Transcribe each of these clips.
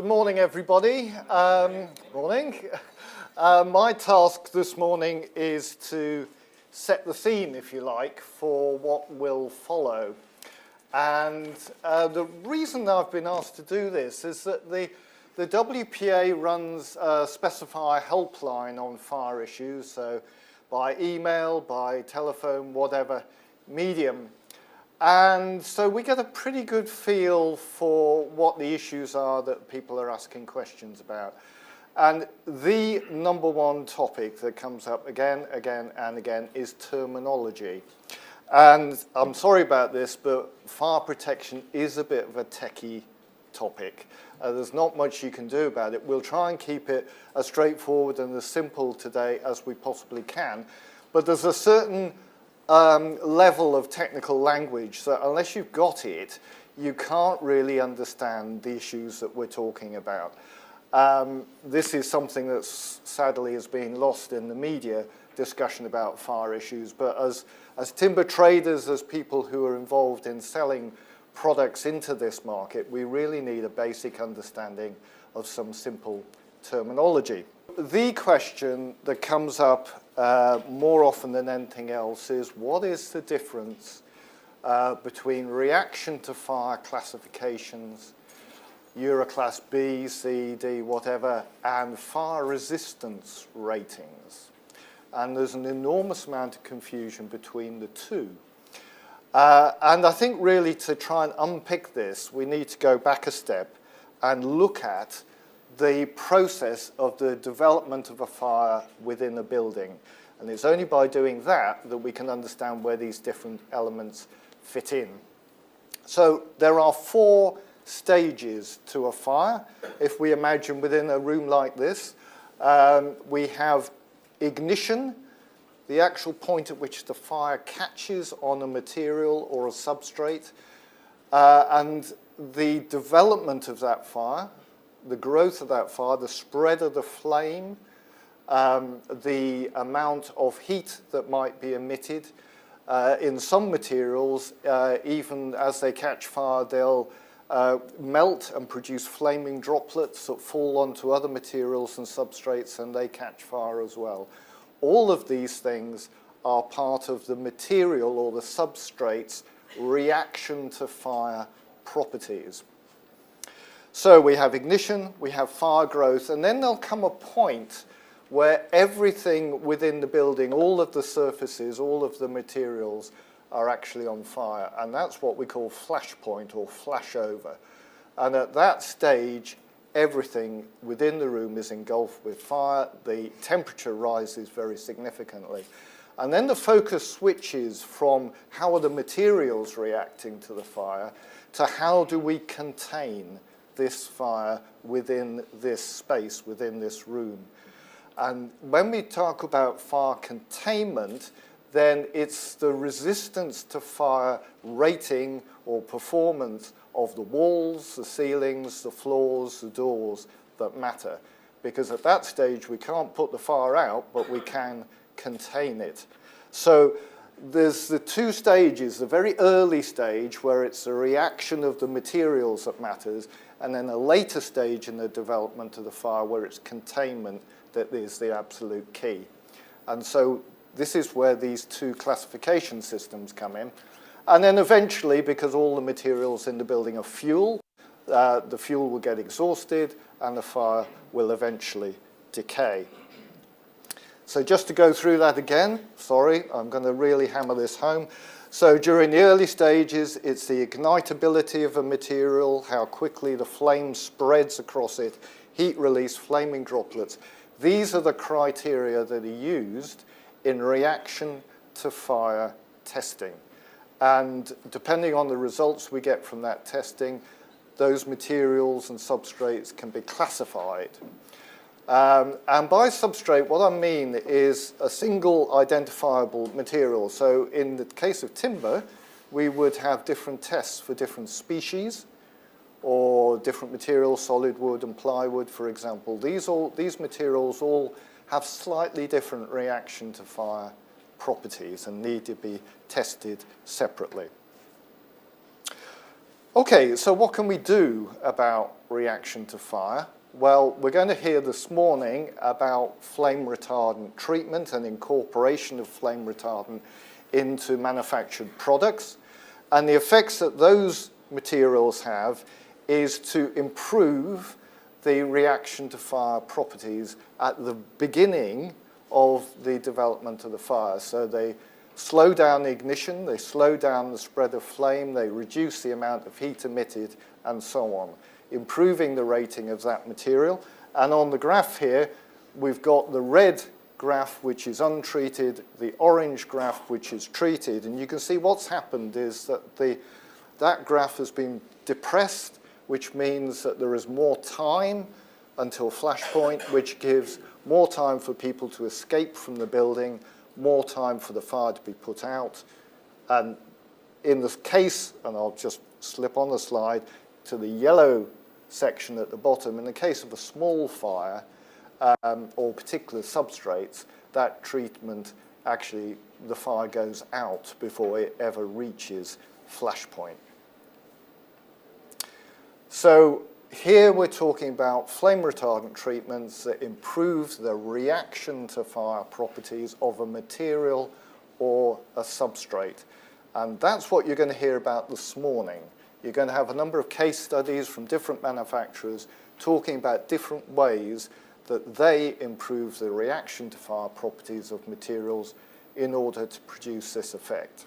Good morning, everybody. Morning. My task this morning is to set the theme, if you like, for what will follow. And the reason I've been asked to do this is that the WPA runs a specify helpline on fire issues, so by email, by telephone, whatever medium. And so we get a pretty good feel for what the issues are that people are asking questions about. And the number one topic that comes up again and again is terminology. And I'm sorry about this, but fire protection is a bit of a techie topic. There's not much you can do about it. We'll try and keep it as straightforward and as simple today as we possibly can. But there's a certain level of technical language that unless you've got it, you can't really understand the issues that we're talking about. This is something that sadly has been lost in the media discussion about fire issues, but as timber traders, as people who are involved in selling products into this market, we really need a basic understanding of some simple terminology. The question that comes up more often than anything else is, what is the difference between reaction to fire classifications, Euroclass B, C, D, whatever, and fire resistance ratings? And there's an enormous amount of confusion between the two. And I think really to try and unpick this, we need to go back a step and look at the process of the development of a fire within a building. And it's only by doing that that we can understand where these different elements fit in. So there are 4 stages to a fire. If we imagine within a room like this, we have ignition, the actual point at which the fire catches on a material or a substrate, and the development of that fire, the growth of that fire, the spread of the flame, the amount of heat that might be emitted. In some materials, even as they catch fire, they'll melt and produce flaming droplets that fall onto other materials and substrates, and they catch fire as well. All of these things are part of the material or the substrate's reaction to fire properties. So we have ignition, we have fire growth, and then there'll come a point where everything within the building, all of the surfaces, all of the materials are actually on fire. And that's what we call flash point or flashover. And at that stage, everything within the room is engulfed with fire. The temperature rises very significantly. And then the focus switches from how are the materials reacting to the fire to how do we contain this fire within this space, within this room. And when we talk about fire containment, then it's the resistance to fire rating or performance of the walls, the ceilings, the floors, the doors that matter. Because at that stage, we can't put the fire out, but we can contain it. So there's the 2 stages, the very early stage where it's the reaction of the materials that matters, and then a later stage in the development of the fire where it's containment that is the absolute key. And so this is where these 2 classification systems come in. And then eventually, because all the materials in the building are fuel, the fuel will get exhausted and the fire will eventually decay. So just to go through that again, sorry, I'm going to really hammer this home. So during the early stages, it's the ignitability of a material, how quickly the flame spreads across it, heat release, flaming droplets. These are the criteria that are used in reaction to fire testing. And depending on the results we get from that testing, those materials and substrates can be classified. And by substrate, what I mean is a single identifiable material. So in the case of timber, we would have different tests for different species or different materials, solid wood and plywood, for example. These materials all have slightly different reaction to fire properties and need to be tested separately. Okay, so what can we do about reaction to fire? Well, we're going to hear this morning about flame retardant treatment and incorporation of flame retardant into manufactured products. And the effects that those materials have is to improve the reaction to fire properties at the beginning of the development of the fire. So they slow down the ignition, they slow down the spread of flame, they reduce the amount of heat emitted, and so on, improving the rating of that material. And on the graph here, we've got the red graph, which is untreated, the orange graph, which is treated. And you can see what's happened is that that graph has been depressed, which means that there is more time until flashpoint, which gives more time for people to escape from the building, more time for the fire to be put out. And in this case, and I'll just slip on the slide to the yellow section at the bottom, in the case of a small fire or particular substrates, that treatment actually, the fire goes out before it ever reaches flashpoint. So here we're talking about flame retardant treatments that improve the reaction to fire properties of a material or a substrate. And that's what you're going to hear about this morning. You're going to have a number of case studies from different manufacturers talking about different ways that they improve the reaction to fire properties of materials in order to produce this effect.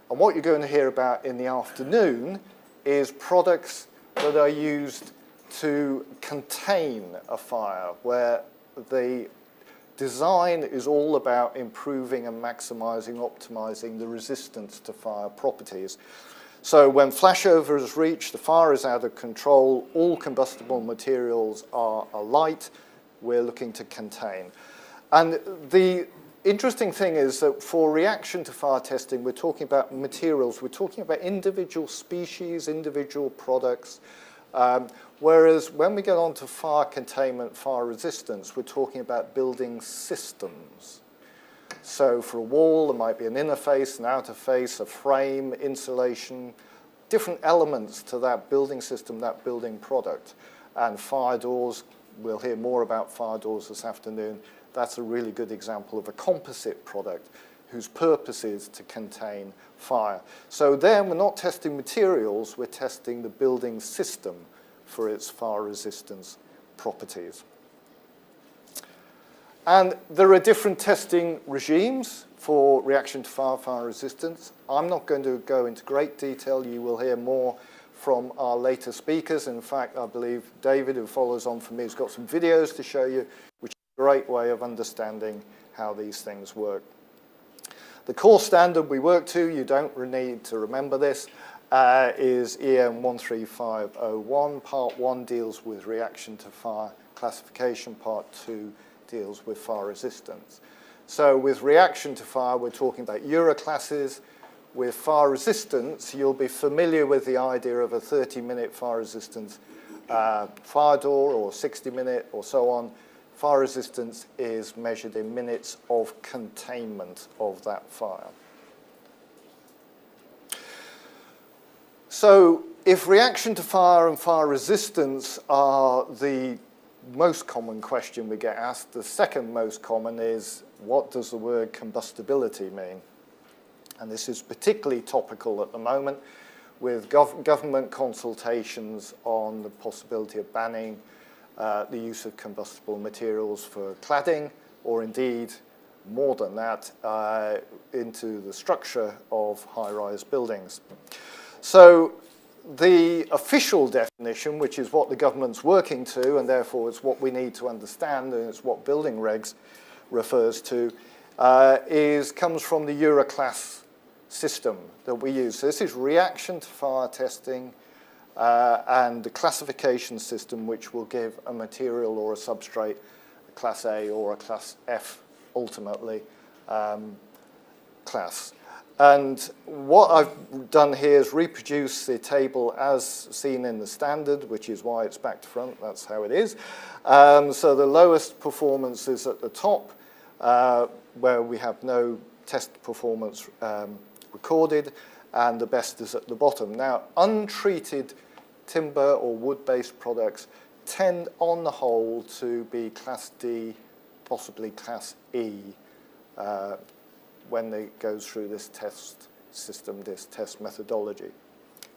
And what you're going to hear about in the afternoon is products that are used to contain a fire, where the design is all about improving and maximizing, optimizing the resistance to fire properties. So when flashover is reached, the fire is out of control, all combustible materials are alight, we're looking to contain. And the interesting thing is that for reaction to fire testing, we're talking about materials, we're talking about individual species, individual products, whereas when we get on to fire containment, fire resistance, we're talking about building systems. So for a wall, there might be an inner face, an outer face, a frame, insulation, different elements to that building system, that building product. And fire doors, we'll hear more about fire doors this afternoon. That's a really good example of a composite product whose purpose is to contain fire. So there we're not testing materials, we're testing the building system for its fire resistance properties. And there are different testing regimes for reaction to fire, fire resistance. I'm not going to go into great detail. You will hear more from our later speakers. In fact, I believe David, who follows on from me, has got some videos to show you, which great way of understanding how these things work. The core standard we work to, you don't need to remember this, is EN 13501. Part 1 deals with reaction to fire classification. Part 2 deals with fire resistance. So with reaction to fire, we're talking about Euro classes. With fire resistance, you'll be familiar with the idea of a 30-minute fire resistance fire door, or 60-minute, or so on. Fire resistance is measured in minutes of containment of that fire. So if reaction to fire and fire resistance are the most common question we get asked, the second most common is, what does the word combustibility mean? And this is particularly topical at the moment with government consultations on the possibility of banning the use of combustible materials for cladding, or indeed, more than that, into the structure of high-rise buildings. So the official definition, which is what the government's working to, and therefore it's what we need to understand, and it's what building regs refers to, comes from the Euroclass system that we use. So this is reaction to fire testing, and the classification system which will give a material or a substrate a class A or a class F, ultimately, class. And what I've done here is reproduce the table as seen in the standard, which is why it's back to front, that's how it is. So the lowest performance is at the top, where we have no test performance recorded, and the best is at the bottom. Now, untreated timber or wood-based products tend, on the whole, to be Class D, possibly Class E, when they go through this test system, this test methodology.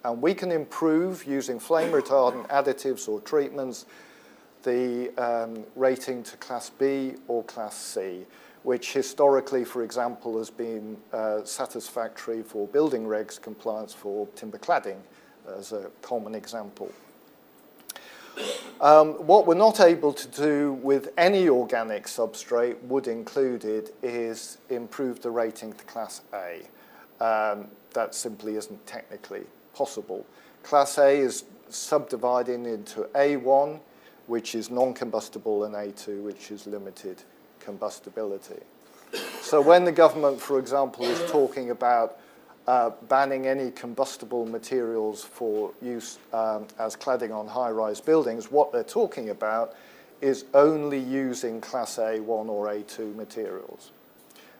And we can improve, using flame retardant additives or treatments, the rating to Class B or Class C, which historically, for example, has been satisfactory for building regs compliance for timber cladding, as a common example. What we're not able to do with any organic substrate, wood included, is improve the rating to Class A. That simply isn't technically possible. Class A is subdividing into A1, which is non-combustible, and A2, which is limited combustibility. So when the government, for example, is talking about banning any combustible materials for use as cladding on high-rise buildings, what they're talking about is only using Class A1 or A2 materials.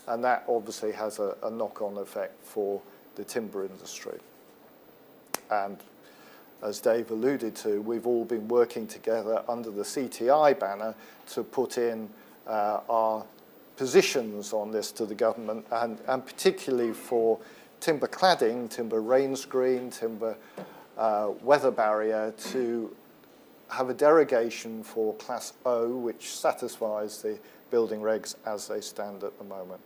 And that obviously has a knock-on effect for the timber industry. And as Dave alluded to, we've all been working together under the CTI banner to put in our positions on this to the government, and particularly for timber cladding, timber rain screen, timber weather barrier, to have a derogation for Class O, which satisfies the building regs as they stand at the moment.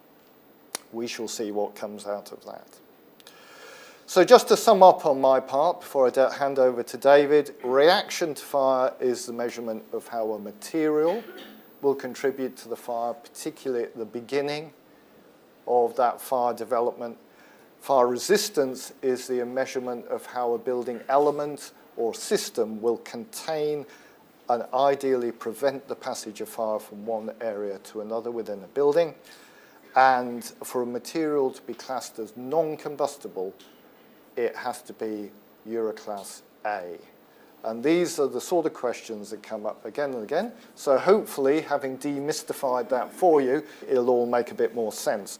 We shall see what comes out of that. So just to sum up on my part, before I hand over to David, reaction to fire is the measurement of how a material will contribute to the fire, particularly at the beginning of that fire development. Fire resistance is the measurement of how a building element or system will contain and ideally prevent the passage of fire from one area to another within a building. And for a material to be classed as non-combustible, it has to be Euroclass A. And these are the sort of questions that come up again and again. So hopefully, having demystified that for you, it'll all make a bit more sense.